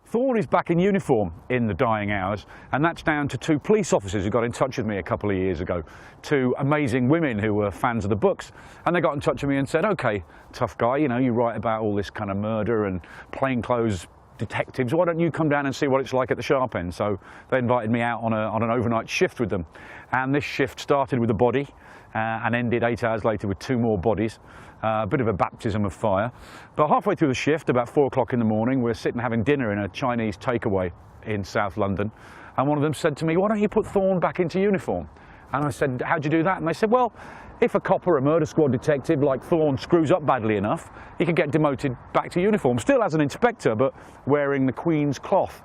Thorne is back in uniform in The Dying Hours, and that's down to two police officers who got in touch with me a couple of years ago. Two amazing women who were fans of the books, and they got in touch with me and said, okay, tough guy, you know, you write about all this kind of murder and plainclothes detectives, why don't you come down and see what it's like at the sharp end? So they invited me out on an overnight shift with them, and this shift started with a body and ended 8 hours later with two more bodies. A bit of a baptism of fire. But halfway through the shift, about 4 o'clock in the morning, we're sitting having dinner in a Chinese takeaway in South London, and one of them said to me, why don't you put Thorne back into uniform? And I said, how'd you do that? And they said, well, if a cop or a murder squad detective like Thorne screws up badly enough, he can get demoted back to uniform, still as an inspector, but wearing the Queen's cloth.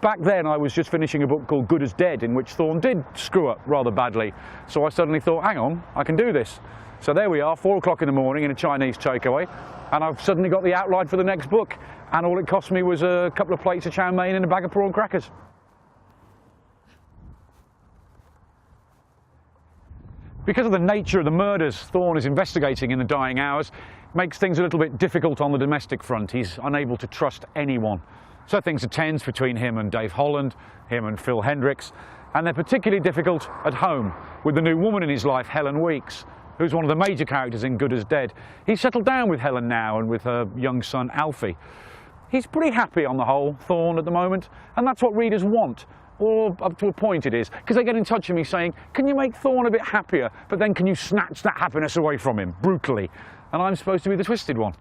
Back then I was just finishing a book called Good as Dead, in which Thorne did screw up rather badly. So I suddenly thought, hang on, I can do this. So there we are, 4 o'clock in the morning in a Chinese takeaway, and I've suddenly got the outline for the next book, and all it cost me was a couple of plates of chow mein and a bag of prawn crackers. Because of the nature of the murders Thorne is investigating in The Dying Hours, makes things a little bit difficult on the domestic front. He's unable to trust anyone. So things are tense between him and Dave Holland, him and Phil Hendricks, and they're particularly difficult at home with the new woman in his life, Helen Weeks, who's one of the major characters in Good as Dead. He's settled down with Helen now and with her young son Alfie. He's pretty happy on the whole, Thorne, at the moment, and that's what readers want. Or up to a point it is, because they get in touch with me saying, can you make Thorne a bit happier, but then can you snatch that happiness away from him, brutally? And I'm supposed to be the twisted one.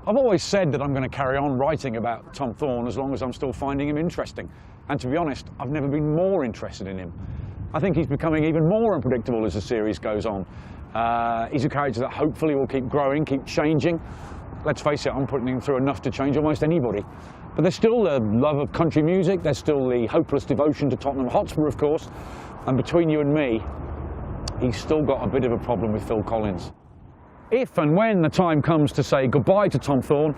I've always said that I'm going to carry on writing about Tom Thorne as long as I'm still finding him interesting. And to be honest, I've never been more interested in him. I think he's becoming even more unpredictable as the series goes on. He's a character that hopefully will keep growing, keep changing. Let's face it, I'm putting him through enough to change almost anybody. But there's still the love of country music, there's still the hopeless devotion to Tottenham Hotspur, of course. And between you and me, he's still got a bit of a problem with Phil Collins. If and when the time comes to say goodbye to Tom Thorne,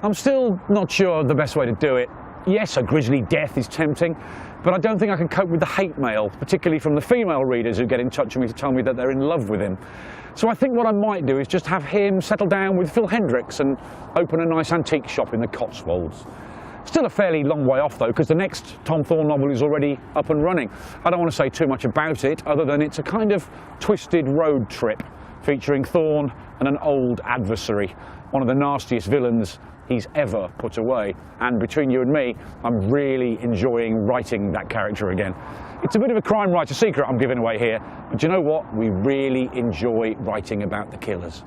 I'm still not sure the best way to do it. Yes, a grisly death is tempting, but I don't think I can cope with the hate mail, particularly from the female readers who get in touch with me to tell me that they're in love with him. So I think what I might do is just have him settle down with Phil Hendricks and open a nice antique shop in the Cotswolds. Still a fairly long way off though, because the next Tom Thorne novel is already up and running. I don't want to say too much about it, other than it's a kind of twisted road trip featuring Thorne and an old adversary, one of the nastiest villains he's ever put away. And between you and me, I'm really enjoying writing that character again. It's a bit of a crime writer secret I'm giving away here, but you know what? We really enjoy writing about the killers.